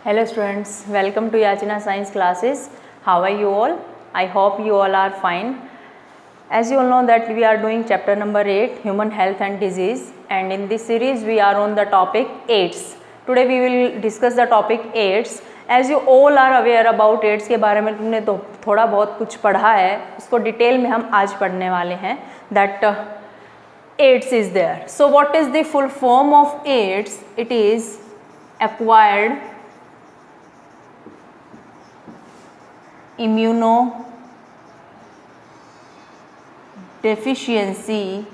Hello students, welcome to Yachina Science classes. How are you all? I hope you all are fine. As you all know that we are doing chapter number 8, Human Health and Disease, and in this series we are on the topic AIDS. Today we will discuss the topic AIDS. As you all are aware about AIDS के बारे में तुमने तो थोड़ा बहुत कुछ पढ़ा है, उसको डिटेल में हम आज पढ़ने वाले हैं. That AIDS is there. So what is the full form of AIDS? It is acquired immunodeficiency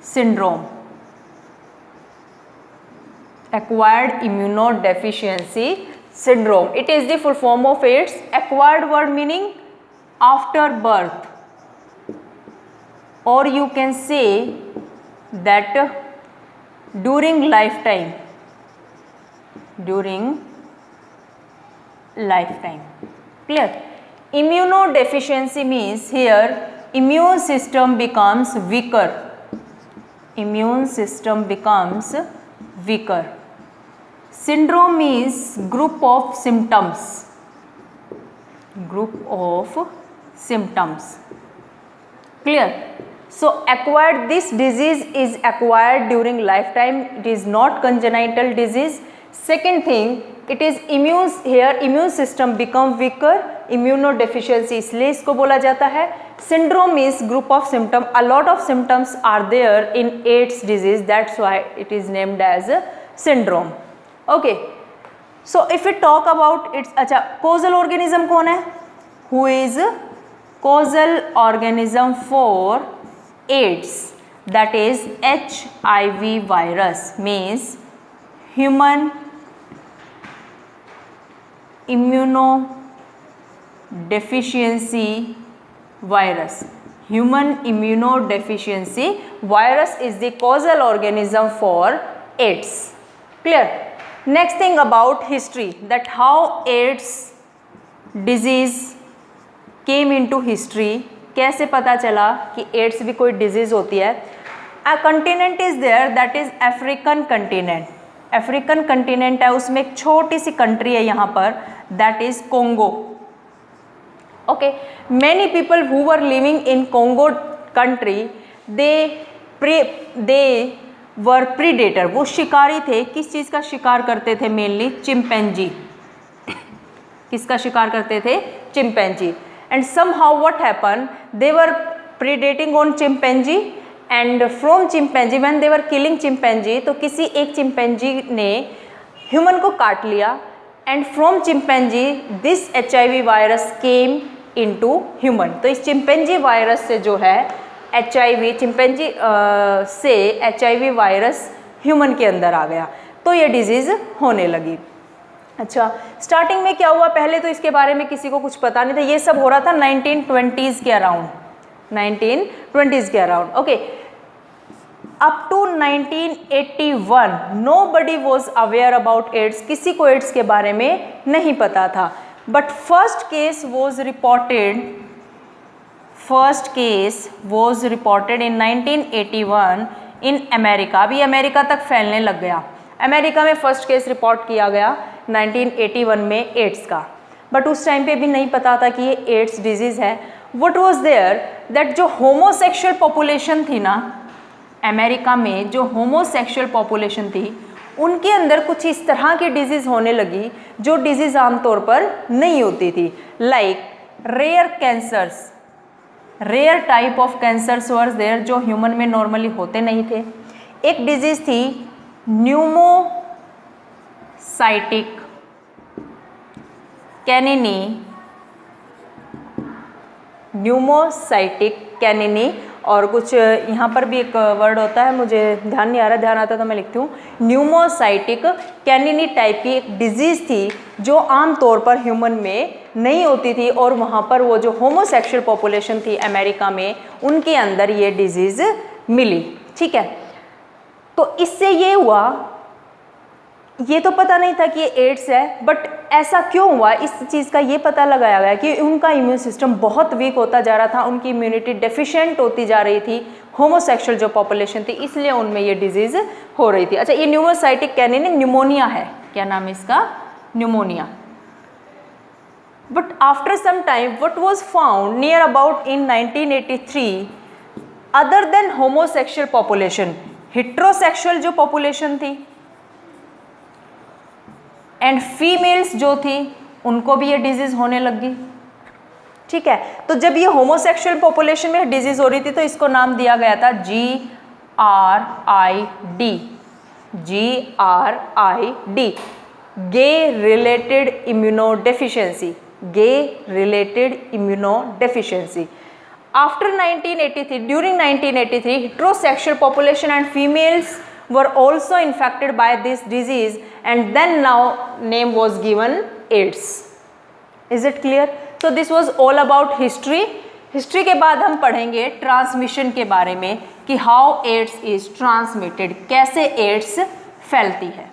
syndrome. Acquired immunodeficiency syndrome. It is the full form of AIDS. Acquired word meaning after birth, or you can say that during lifetime. Clear? Immunodeficiency means here immune system becomes weaker. Syndrome means group of symptoms. Clear? So acquired, this disease is acquired during lifetime. It is not congenital disease. Second thing, it is immune system become weaker. Immunodeficiency इसलिए इसको बोला जाता है. Syndrome is group of symptom. A lot of symptoms are there in AIDS disease. That's why it is named as a syndrome. Okay. So if we talk about its causal organism कौन है? Who is causal organism for AIDS? That is HIV virus, means human immunodeficiency virus. Human immunodeficiency virus is the causal organism for AIDS. Clear? Next thing about history, that how AIDS disease came into history. कैसे पता चला कि ads भी कोई disease होती है? A continent is there, that is African continent. African continent है, उसमें एक छोटी सी कंट्री है यहाँ पर, that is Congo. Okay, many people who were living in Congo country, they were predator. वो शिकारी थे. किस चीज़ का शिकार करते थे? Mainly chimpanzee. किसका शिकार करते थे? Chimpanzee. And somehow what happen, they were predating on chimpanzee and from chimpanzee when they were killing chimpanzee, तो किसी एक चिंपैंजी ने ह्यूमन को काट लिया, and from chimpanzee this HIV virus came into human. तो इस चिंपैंजी वायरस से जो है HIV, चिंपैंजी से HIV वायरस ह्यूमन के अंदर आ गया, तो ये डिजीज़ होने लगी. अच्छा, स्टार्टिंग में क्या हुआ? पहले तो इसके बारे में किसी को कुछ पता नहीं था. ये सब हो रहा था 1920s के around. Okay. Up to 1981 nobody was aware about AIDS. किसी को एड्स के बारे में नहीं पता था. But first case was reported in 1981 in America. अभी अमेरिका तक फैलने लग गया. अमेरिका में फर्स्ट केस रिपोर्ट किया गया 1981 में एड्स का. बट उस टाइम पे भी नहीं पता था कि ये एड्स डिजीज़ है. व्हाट वाज देयर, दैट जो होमोसेक्सुअल पॉपुलेशन थी ना अमेरिका में, जो होमोसेक्सुअल पॉपुलेशन थी, उनके अंदर कुछ इस तरह की डिजीज़ होने लगी जो डिजीज़ आमतौर पर नहीं होती थी. Like rare cancers, rare type of cancers were there, जो ह्यूमन में नॉर्मली होते नहीं थे. एक डिजीज़ थी न्यूमोसाइटिक कैनिनी, और कुछ यहाँ पर भी एक वर्ड होता है, मुझे ध्यान नहीं आ रहा, ध्यान आता तो मैं लिखती हूँ. न्यूमोसाइटिक कैनिनी टाइप की एक डिजीज़ थी जो आम तौर पर ह्यूमन में नहीं होती थी, और वहाँ पर वो जो होमोसेक्सुअल पॉपुलेशन थी अमेरिका में, उनके अंदर ये डिजीज़ मिली. ठीक है, तो इससे ये हुआ, ये तो पता नहीं था कि ये एड्स है, बट ऐसा क्यों हुआ, इस चीज़ का ये पता लगाया गया कि उनका इम्यून सिस्टम बहुत वीक होता जा रहा था, उनकी इम्यूनिटी डेफिशिएंट होती जा रही थी, होमोसेक्सुअल जो पॉपुलेशन थी, इसलिए उनमें ये डिजीज़ हो रही थी. अच्छा, ये न्यूमोसाइटिक कैनिनी न्यूमोनिया है, क्या नाम है इसका? pneumonia. But after some time, what was found near about in 1983, other than homosexual population, heterosexual जो population थी and females जो थी उनको भी ये डिजीज होने लग गई. ठीक है, तो जब ये होमोसेक्सुअल पॉपुलेशन में डिजीज हो रही थी तो इसको नाम दिया गया था GRID, gay related immunodeficiency. After 1983, during 1983, heterosexual population and females were also infected by this disease, and then now name was given AIDS. Is it clear? So this was all about history. History के बाद हम पढ़ेंगे transmission के बारे में कि how AIDS is transmitted, कैसे AIDS फैलती है.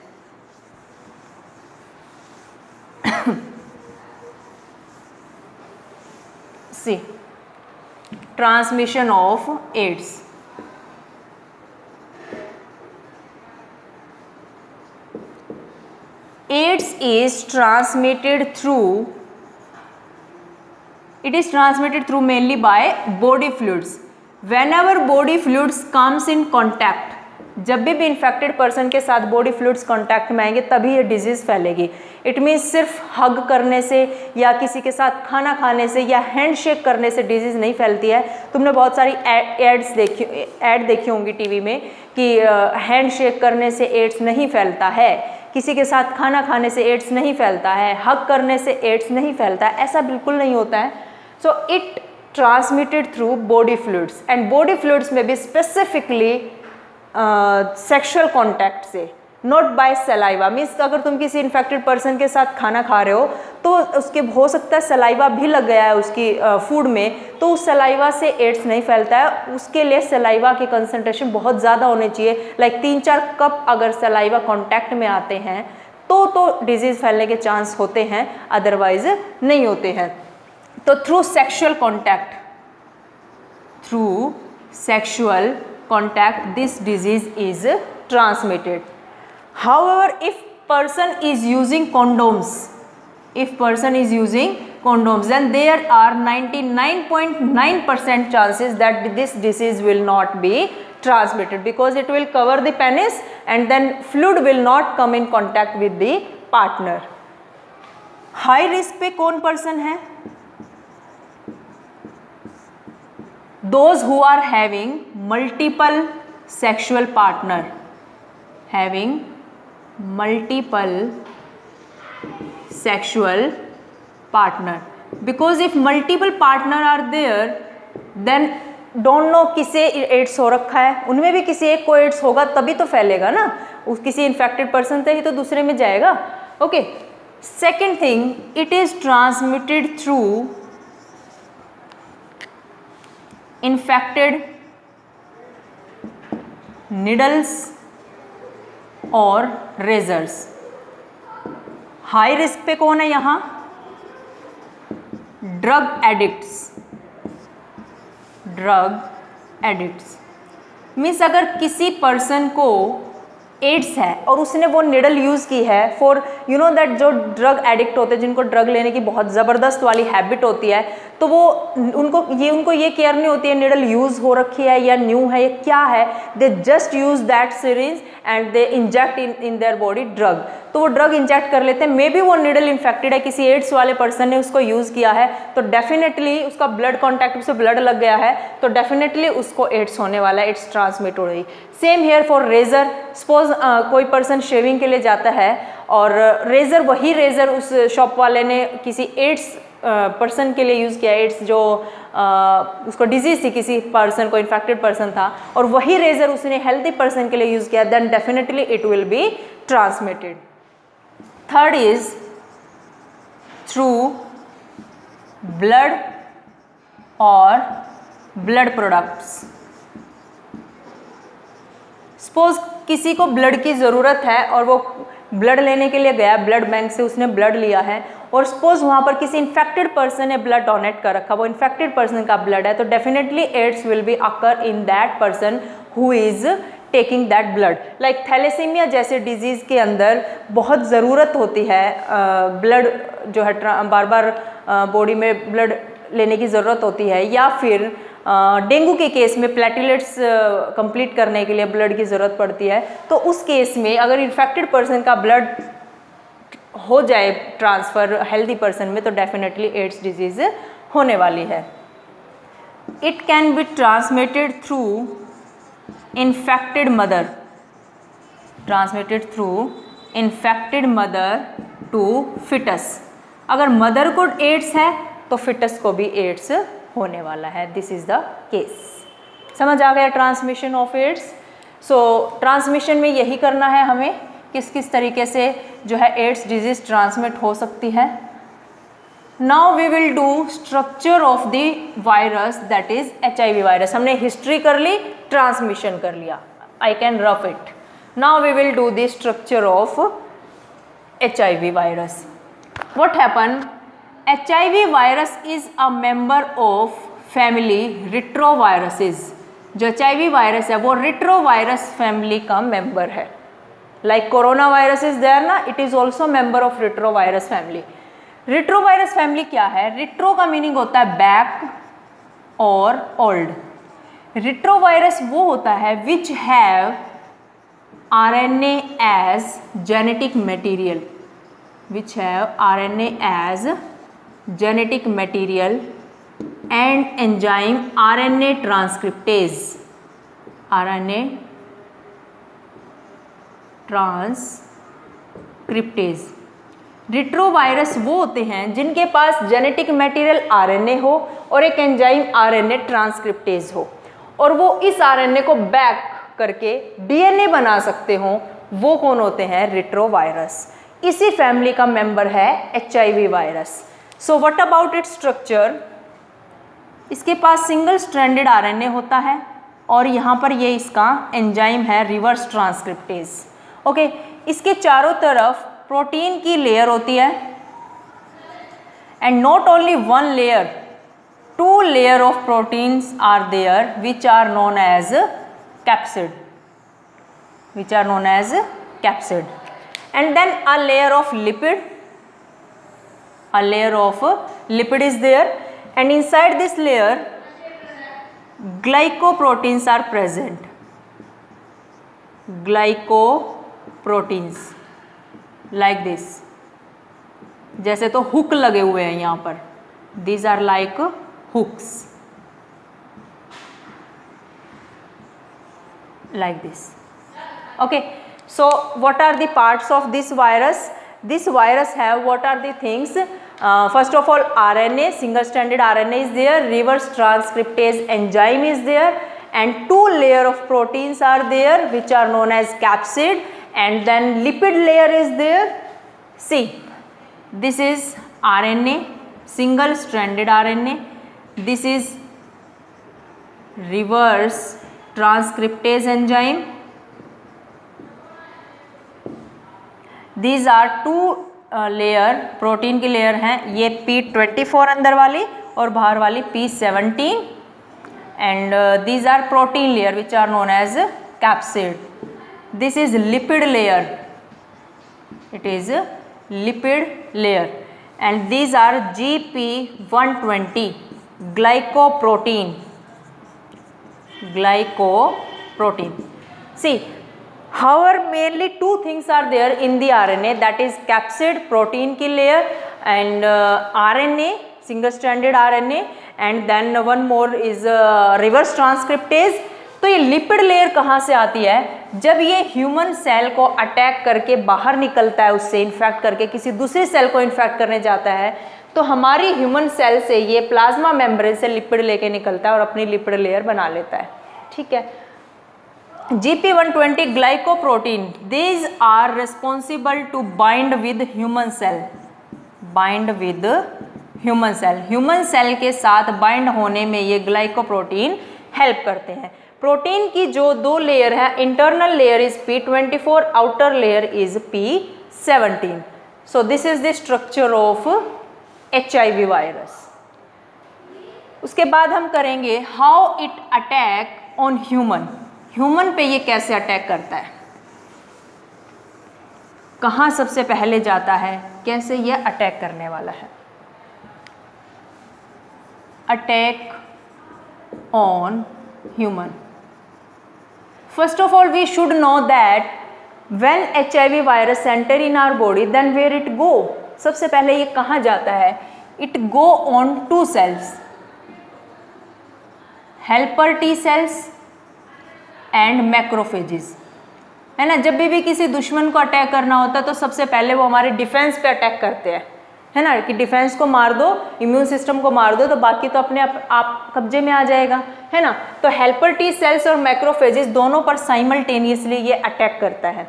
See transmission of AIDS. AIDS is transmitted through, it is transmitted through mainly by body fluids. Whenever body fluids comes in contact, जब भी इन्फेक्टेड पर्सन के साथ बॉडी फ्लूइड्स कांटेक्ट में आएंगे तभी ये डिजीज़ फैलेगी. इट मीन्स सिर्फ हग करने से या किसी के साथ खाना खाने से या हैंडशेक करने से डिजीज़ नहीं फैलती है. तुमने बहुत सारी ऐड देखी होंगी टीवी में कि हैंडशेक करने से एड्स नहीं फैलता है, किसी के साथ खाना खाने से एड्स नहीं फैलता है, हग करने से एड्स नहीं फैलता है. ऐसा बिल्कुल नहीं होता है. So it transmitted through body fluids, and body fluids में भी स्पेसिफिकली सेक्शुअल कॉन्टैक्ट से, नॉट बाय सलाइवा. मीन्स अगर तुम किसी इन्फेक्टेड पर्सन के साथ खाना खा रहे हो तो उसके हो सकता है सलाइवा भी लग गया है उसकी फूड में, तो उस सलाइवा से एड्स नहीं फैलता है. उसके लिए सलाइवा की कंसंट्रेशन बहुत ज़्यादा होनी चाहिए. लाइक 3-4 कप अगर सलाइवा कॉन्टैक्ट में आते हैं तो डिजीज़ फैलने के चांस होते हैं, अदरवाइज नहीं होते हैं. तो through sexual contact this disease is transmitted. However, if person is using condoms, then there are 99.9% chances that this disease will not be transmitted, because it will cover the penis and then fluid will not come in contact with the partner. High risk पे कौन person है? Those who are having multiple sexual partner, because if multiple partner are there, then don't know किसे ads हो रखा है, उनमें भी किसी एक को एड्स होगा तभी तो फैलेगा ना. उस किसी इन्फेक्टेड पर्सन से ही तो दूसरे में जाएगा. Okay. Second thing, it is transmitted through infected needles और razors. हाई रिस्क पे कौन है यहाँ? Drug addicts. मीन्स अगर किसी पर्सन को एड्स है और उसने वो निडल यूज़ की है फॉर यू नो दैट, जो ड्रग एडिक्ट होते हैं जिनको ड्रग लेने की बहुत ज़बरदस्त वाली हैबिट होती है, तो वो उनको ये केयर नहीं होती है निडल यूज़ हो रखी है या न्यू है, ये क्या है. They just use that syringe and they inject in their body drug. तो वो ड्रग इंजेक्ट कर लेते हैं. मे बी वो निडल इन्फेक्टेड है, किसी एड्स वाले पर्सन ने उसको यूज़ किया है, तो डेफिनेटली उसका ब्लड कॉन्टैक्ट से ब्लड लग गया है, तो डेफिनेटली उसको एड्स होने वाला है, एड्स ट्रांसमिट हो रही. Same here for razor. Suppose कोई पर्सन शेविंग के लिए जाता है और वही रेजर उस शॉप वाले ने किसी एड्स पर्सन के लिए यूज़ किया. एड्स जो उसको डिजीज़ थी, किसी पर्सन को इन्फेक्टेड पर्सन था, और वही रेजर उसने हेल्थी पर्सन के लिए यूज़ किया, then definitely it will be transmitted. Third is through blood और ब्लड प्रोडक्ट्स. सपोज किसी को ब्लड की ज़रूरत है और वो ब्लड लेने के लिए गया, ब्लड बैंक से उसने ब्लड लिया है, और सपोज वहाँ पर किसी इन्फेक्टेड पर्सन ने ब्लड डोनेट कर रखा, वो इन्फेक्टेड पर्सन का ब्लड है, तो definitely AIDS will be occur in that person who is taking that blood. Like thalassaemia जैसे डिजीज़ के अंदर बहुत ज़रूरत होती है ब्लड जो है बार बार बॉडी में ब्लड लेने की ज़रूरत होती है, या फिर डेंगू के केस में प्लेटलेट्स कंप्लीट करने के लिए ब्लड की ज़रूरत पड़ती है। तो उस केस में अगर इन्फेक्टेड पर्सन का ब्लड हो जाए ट्रांसफ़र हेल्दी पर्सन में, तो डेफिनेटली एड्स डिजीज़ होने वाली है। It can be transmitted through infected mother, transmitted through infected mother to fetus। अगर मदर को एड्स है तो फिटस को भी एड्स होने वाला है। This is the case. समझ आ गया transmission of AIDS. So transmission में यही करना है हमें, किस किस तरीके से जो है एड्स डिजीज ट्रांसमिट हो सकती है। Now we will do structure of the virus, that is HIV virus. हमने हिस्ट्री कर ली, ट्रांसमिशन कर लिया, I can rough it. Now we will do the structure of HIV virus. What happen, HIV virus is a member of family retroviruses. जो HIV virus है वो retrovirus family का member है। Like corona virus is there ना, it is also member of retrovirus family. Retrovirus family क्या है? Retro का meaning होता है बैक और ओल्ड। रिट्रोवायरस वो होता है which have RNA as genetic material, which have RNA as genetic material and enzyme RNA transcriptase, RNA transcriptase. Retrovirus वो होते हैं जिनके पास जेनेटिक मटेरियल RNA हो और एक एंजाइम RNA ट्रांसक्रिप्टेज हो, और वो इस RNA को बैक करके DNA बना सकते हो। वो कौन होते हैं? रिट्रोवायरस। इसी फैमिली का मेंबर है HIV virus. So what about its structure? इसके पास सिंगल स्ट्रैंडेड RNA होता है और यहाँ पर ये इसका एंजाइम है रिवर्स ट्रांसक्रिप्टेज। ओके, इसके चारों तरफ प्रोटीन की लेयर होती है, and not only one layer, two layer of proteins are there which are known as capsid, which are known as capsid, and then a layer of lipid, a layer of lipid is there, and inside this layer glycoproteins are present, glycoproteins like this, जैसे तो hook लगे हुए हैं यहाँ पर, these are like hooks like this. Okay, so what are the parts of this virus? This virus have what are the things? First of all, RNA, single stranded RNA is there, reverse transcriptase enzyme is there, and two layer of proteins are there which are known as capsid, and then lipid layer is there. See, this is RNA, single stranded RNA, this is reverse transcriptase enzyme, these are two layer, protein की layer हैं, ये P24 अंदर वाली और बाहर वाली P17, and these are protein layer which are known as capsid. This is lipid layer, it is lipid layer, and these are GP120 glycoprotein, glycoprotein. See, however, mainly two things are there in the RNA, that is capsid, protein की layer, and RNA, single stranded RNA, and then one more is reverse transcriptase. तो ये lipid layer कहाँ से आती है? जब ये human cell को अटैक करके बाहर निकलता है, उससे इन्फेक्ट करके किसी दूसरी सेल को इन्फेक्ट करने जाता है, तो हमारी ह्यूमन सेल से ये प्लाज्मा मेम्ब्रेन से लिपिड लेके निकलता है और अपनी लिपिड लेयर बना लेता है। ठीक है, GP120 glycoprotein, these are responsible to bind with human cell, bind with human cell, human cell के साथ बाइंड होने में ये ग्लाइकोप्रोटीन हेल्प करते हैं। प्रोटीन की जो दो लेयर है, internal layer is P24, outer layer is P17. So this is the structure of HIV virus. उसके बाद हम करेंगे how it attack on human. Human पे ये कैसे अटैक करता है, कहाँ सबसे पहले जाता है, कैसे ये अटैक करने वाला है। Attack on human. First of all we should know that when HIV virus enter in our body then where it go. सबसे पहले ये कहाँ जाता है, it go on 2 cells, helper T cells and macrophages, है ना। जब भी किसी दुश्मन को अटैक करना होता है तो सबसे पहले वो हमारे डिफेंस पे अटैक करते हैं, है ना, कि डिफेंस को मार दो, इम्यून सिस्टम को मार दो तो बाकी तो अपने आप कब्जे में आ जाएगा, है ना। तो हेल्पर T सेल्स और मैक्रोफेजेस दोनों पर साइमल्टेनियसली ये अटैक करता है।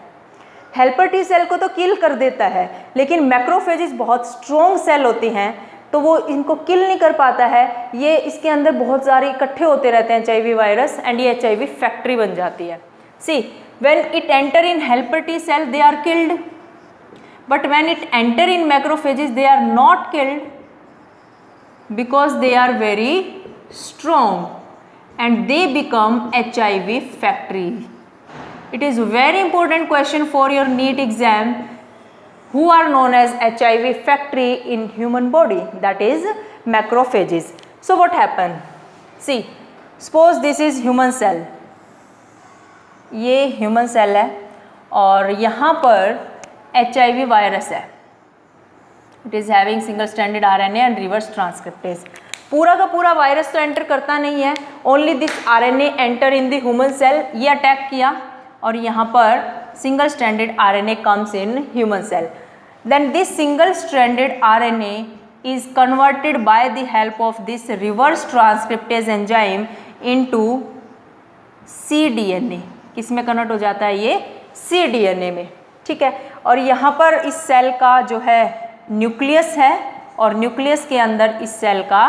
हेल्पर T सेल को तो किल कर देता है, लेकिन मैक्रोफेजेस बहुत स्ट्रॉन्ग सेल होती हैं तो वो इनको किल नहीं कर पाता है। ये इसके अंदर बहुत सारे इकट्ठे होते रहते हैं HIV वायरस एंड ये HIV फैक्ट्री बन जाती है। सी when it enter in helper T cell they are killed, but when it enter in macrophages they are not killed because they are very strong and they become HIV factory. It is very important question for your NEET exam, who are known as HIV factory in human body, that is macrophages. So what happen, see suppose this is human cell, ये human cell है और यहाँ पर HIV virus है। It is having single stranded RNA and reverse transcriptase. पूरा का पूरा virus तो एंटर करता नहीं है, only this RNA enter in the human cell, ये अटैक किया और यहाँ पर single stranded RNA comes in human cell. Then this single stranded RNA is converted by the help of this reverse transcriptase enzyme into cDNA। किस में convert हो जाता है, ये cDNA में, ठीक है। और यहाँ पर इस सेल का जो है न्यूक्लियस है और न्यूक्लियस के अंदर इस सेल का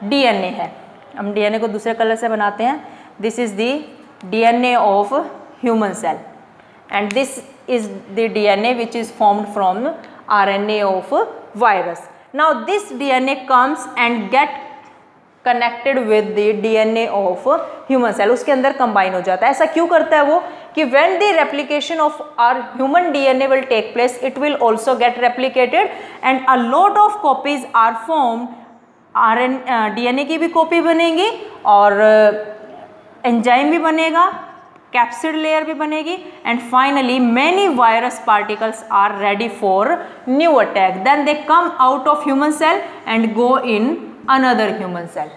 DNA है। हम DNA को दूसरे कलर से बनाते हैं। This is the DNA of human cell and this is the DNA which is formed from RNA of virus. Now this DNA comes and get connected with the DNA of human cell, उसके अंदर combine हो जाता है। ऐसा क्यों करता है वो, कि when the replication of our human DNA will take place it will also get replicated and a lot of copies are formed. DNA की भी कॉपी बनेगी और एंजाइम भी बनेगा, कैप्सिड लेयर भी बनेगी and finally many virus particles are ready for new attack. Then they come out of human cell and go in another human cell.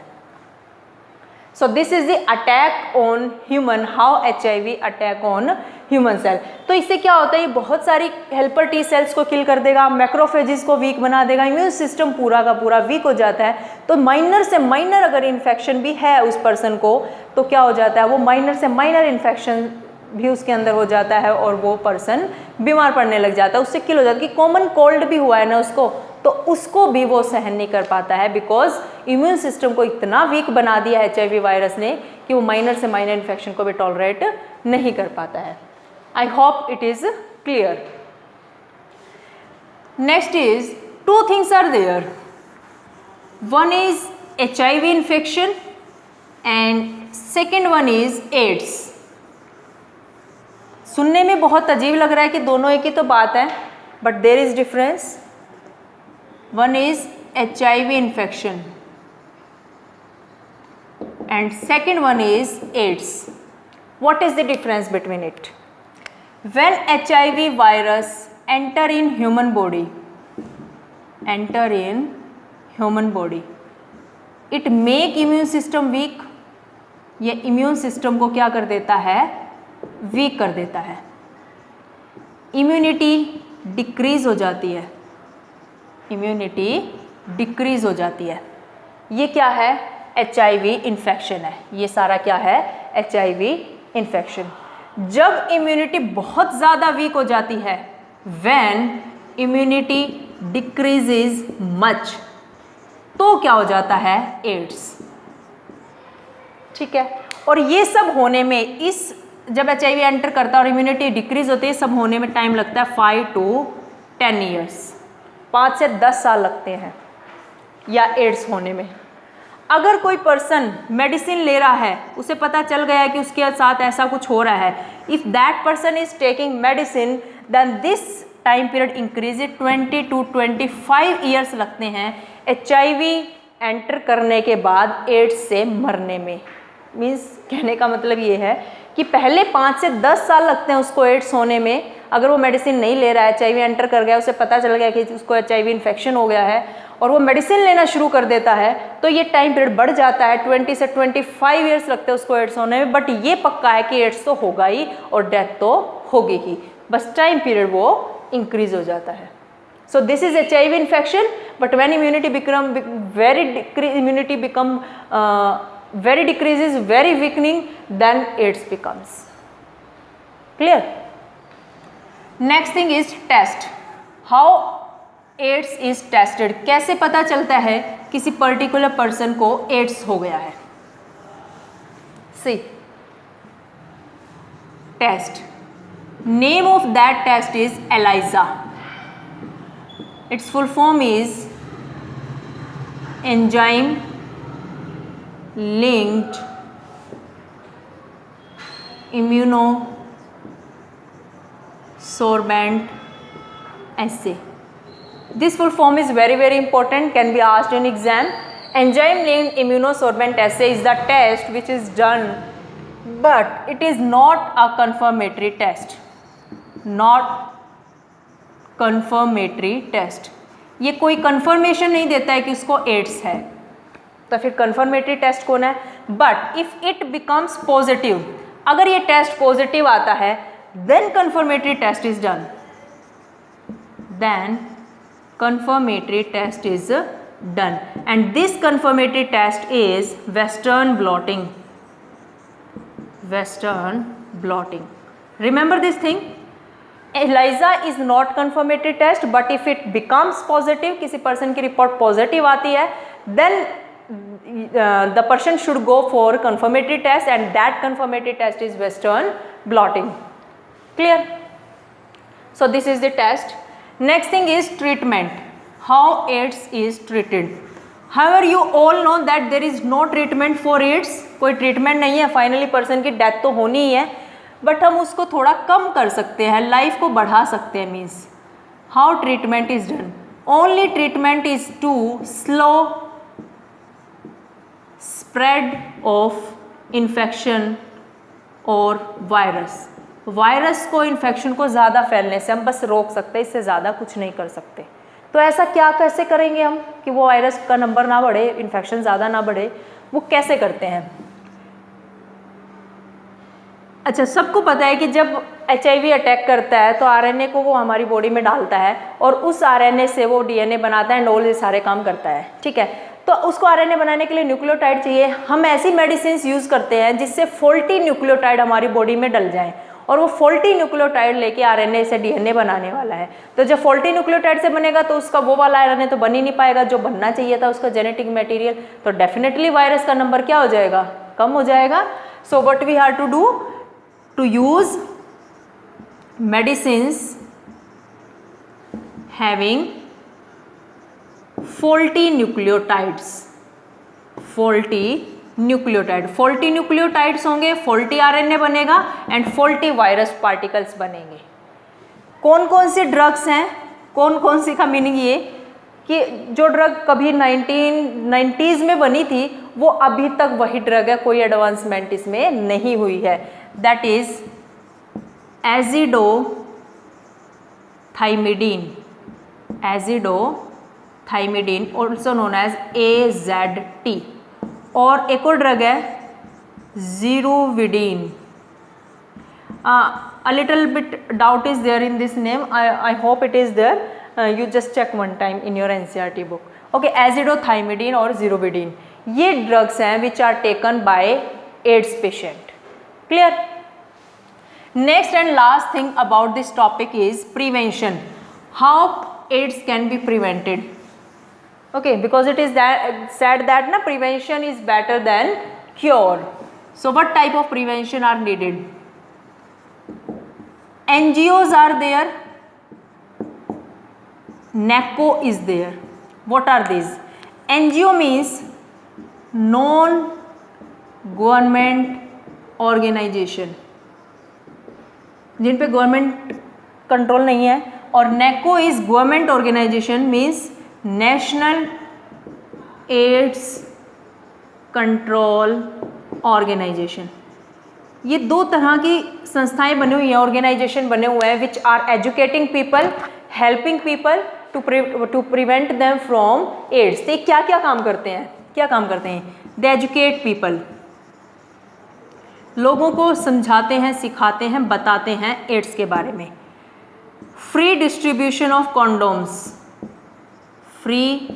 So this is the attack on human, how HIV attack on human cell. तो इससे क्या होता है, ये बहुत सारी helper T sales को किल कर देगा, मैक्रोफेजेस को वीक बना देगा, इम्यून सिस्टम पूरा का पूरा वीक हो जाता है। तो माइनर से माइनर अगर इन्फेक्शन भी है उस पर्सन को तो क्या हो जाता है, वो माइनर से माइनर इन्फेक्शन भी उसके अंदर हो जाता है और वो पर्सन बीमार पड़ने लग जाता है, उससे किल हो जाता है। कि कॉमन कोल्ड भी हुआ है ना उसको, तो उसको भी वो सहन नहीं कर पाता है बिकॉज इम्यून सिस्टम को इतना वीक बना दिया है HIV वायरस ने कि वो माइनर से माइनर इन्फेक्शन को भी टॉलरेट नहीं कर पाता है। I hope it is clear. Next is, 2 things are there, one is HIV infection and second one is AIDS. सुनने में बहुत अजीब लग रहा है कि दोनों एक ही तो बात है, but there is difference. One is HIV infection and second one is AIDS. What is the difference between it? When HIV virus enter in human body, it make immune system weak. ये immune system को क्या कर देता है, weak कर देता है, immunity decrease हो जाती है, इम्यूनिटी डिक्रीज हो जाती है। ये क्या है, HIV इन्फेक्शन है। ये सारा क्या है, HIV इन्फेक्शन। जब इम्यूनिटी बहुत ज़्यादा वीक हो जाती है, व्हेन इम्यूनिटी डिक्रीजेज मच, तो क्या हो जाता है, एड्स। ठीक है, और ये सब होने में, इस जब HIV एंटर करता है और इम्यूनिटी डिक्रीज होती है, सब होने में टाइम लगता है 5 to 10 ईयर्स, 5 से 10 साल लगते हैं या एड्स होने में। अगर कोई पर्सन मेडिसिन ले रहा है, उसे पता चल गया है कि उसके साथ ऐसा कुछ हो रहा है, if that person is taking medicine then this time period increases 20 to 25 years लगते हैं HIV एंटर करने के बाद एड्स से मरने में। मीन्स कहने का मतलब ये है कि पहले 5 से 10 साल लगते हैं उसको एड्स होने में। अगर वो मेडिसिन नहीं ले रहा है, HIV एंटर कर गया, उसे पता चल गया कि उसको HIV इन्फेक्शन हो गया है और वो मेडिसिन लेना शुरू कर देता है, तो ये टाइम पीरियड बढ़ जाता है, 20 से 25 ईयर्स लगते हैं उसको एड्स होने में। बट ये पक्का है कि एड्स तो होगा ही और डेथ तो होगी ही, बस टाइम पीरियड वो इंक्रीज हो जाता है। So this is HIV infection, but when immunity very decreases, very weakening, then AIDS becomes. Clear? Next thing is test. How AIDS is tested? कैसे पता चलता है किसी पर्टिकुलर पर्सन को AIDS हो गया है? See, test. Name of that test is ELISA. Its full form is enzyme linked immunosorbent assay. This full form is very important, can be asked in exam. Enzyme linked immunosorbent assay is the test which is done, but it is not a confirmatory test. Not confirmatory test. ये कोई confirmation नहीं देता है कि उसको ads है, तो फिर कंफर्मेटरी टेस्ट कौन है? But if it becomes positive, अगर ये टेस्ट पॉजिटिव आता है, then confirmatory test is done, then confirmatory test is done, and this confirmatory test is Western blotting. Western blotting. Remember this thing. ELISA is not confirmatory test, but if it becomes positive, किसी person की report positive आती है, then the person should go for confirmatory test, and that confirmatory test is Western blotting. Clear? So this is the test. Next thing is treatment. How AIDS is treated. However, you all know that there is no treatment for AIDS. कोई treatment नहीं है, finally person की death तो होनी ही है, but हम उसको थोड़ा कम कर सकते हैं, life को बढ़ा सकते हैं. Means how treatment is done? Only treatment is to slow spread of infection or virus. Virus को, इन्फेक्शन को ज़्यादा फैलने से हम बस रोक सकते हैं, इससे ज़्यादा कुछ नहीं कर सकते. तो ऐसा क्या कैसे करेंगे हम कि वो वायरस का नंबर ना बढ़े, इन्फेक्शन ज़्यादा ना बढ़े? वो कैसे करते हैं? अच्छा, सबको पता है कि जब HIV अटैक करता है तो RNA को वो हमारी बॉडी में डालता है और उस RNA से वो DNA बनाता है एंड ऑल ये सारे काम करता है. ठीक है, तो उसको RNA बनाने के लिए न्यूक्लियोटाइड चाहिए. हम ऐसी मेडिसिन यूज़ करते हैं जिससे फॉल्टी न्यूक्लियोटाइड हमारी बॉडी में डल जाए और वो फॉल्टी न्यूक्लियोटाइड लेके RNA से DNA बनाने वाला है. तो जब फॉल्टी न्यूक्लियोटाइड से बनेगा तो उसका वो वाला RNA तो बन ही नहीं पाएगा जो बनना चाहिए था उसका जेनेटिक मटेरियल. तो डेफिनेटली वायरस का नंबर क्या हो जाएगा? कम हो जाएगा. So what we have to do? To use medicines having faulty nucleotides. Faulty nucleotides होंगे, फॉल्टी RNA बनेगा एंड फॉल्टी वायरस पार्टिकल्स बनेंगे. कौन कौन सी ड्रग्स हैं? कौन कौन सी का मीनिंग ये कि जो ड्रग कभी 1990s में बनी थी वो अभी तक वही ड्रग है, कोई एडवांसमेंट इसमें नहीं हुई है. That is azidothymidine also known as AZT. और एक और ड्रग है ज़िरोविडीन. A little bit doubt is there in this name. I hope it is there. You just check one time in your NCERT book. Okay, azithromycin और ज़िरोविडीन ये drugs हैं which are taken by AIDS patient. Clear? Next and last thing about this topic is prevention. How AIDS can be prevented? Okay, because it is that said that na prevention is better than cure. So what type of prevention are needed? NGOs are there. NACO is there. What are these? NGO means non government organization, जिन पे government control नहीं है, और NACO is government organization means national AIDS control organization. ये दो तरह की संस्थाएं बनी हुई हैं, ऑर्गेनाइजेशन बने हुए हैं, which are educating people, helping people to prevent them from AIDS. तो क्या क्या काम करते हैं, क्या काम करते हैं? दे एजुकेट पीपल, लोगों को समझाते हैं, सिखाते हैं, बताते हैं एड्स के बारे में। Free distribution of condoms, free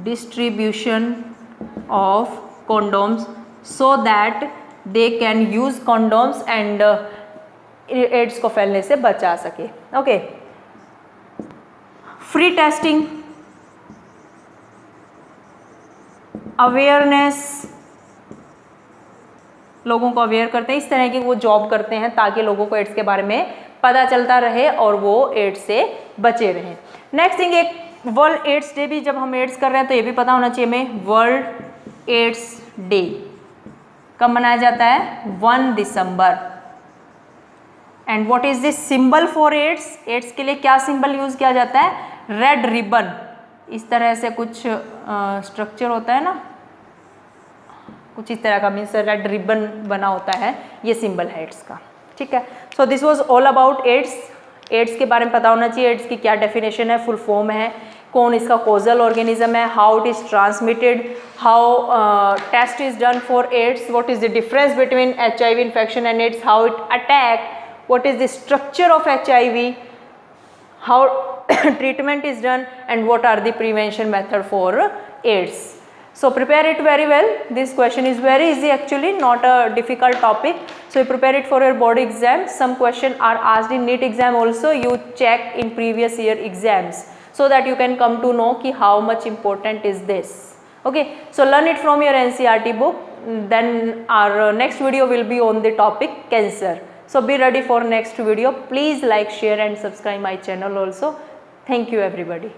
distribution of condoms so that they can use condoms and AIDS को फैलने से बचा सके। ओके, फ्री टेस्टिंग, अवेयरनेस, लोगों को अवेयर करते हैं, इस तरह की वो जॉब करते हैं ताकि लोगों को एड्स के बारे में पता चलता रहे और वो एड्स से बचे रहें। नेक्स्ट थिंग, एक वर्ल्ड एड्स डे भी, जब हम एड्स कर रहे हैं तो ये भी पता होना चाहिए हमें, वर्ल्ड एड्स डे कब मनाया जाता है? 1 दिसंबर। And what is this symbol for AIDS? AIDS के लिए क्या सिंबल यूज किया जाता है? रेड रिबन, इस तरह से कुछ स्ट्रक्चर होता है ना, कुछ इस तरह का, मीन्स रेड रिबन बना होता है, ये सिंबल है एड्स का। ठीक है, so this was all about AIDS. AIDS के बारे में पता होना चाहिए, एड्स की क्या डेफिनेशन है, फुल फॉर्म है, कौन इसका कॉजल ऑर्गेनिज्म है, how it is transmitted, how test is done for AIDS, what is the difference between HIV infection and AIDS, how it attack, what is the structure of HIV, how treatment is done, and what are the prevention method for AIDS. So prepare it very well. This question is very easy actually, not a difficult topic. So you prepare it for your board exam. Some questions are asked in NEET exam also. You check in previous year exams so that you can come to know ki how much important is this. Okay, so learn it from your NCERT book. Then our next video will be on the topic cancer. So be ready for next video. Please like, share and subscribe my channel also. Thank you everybody.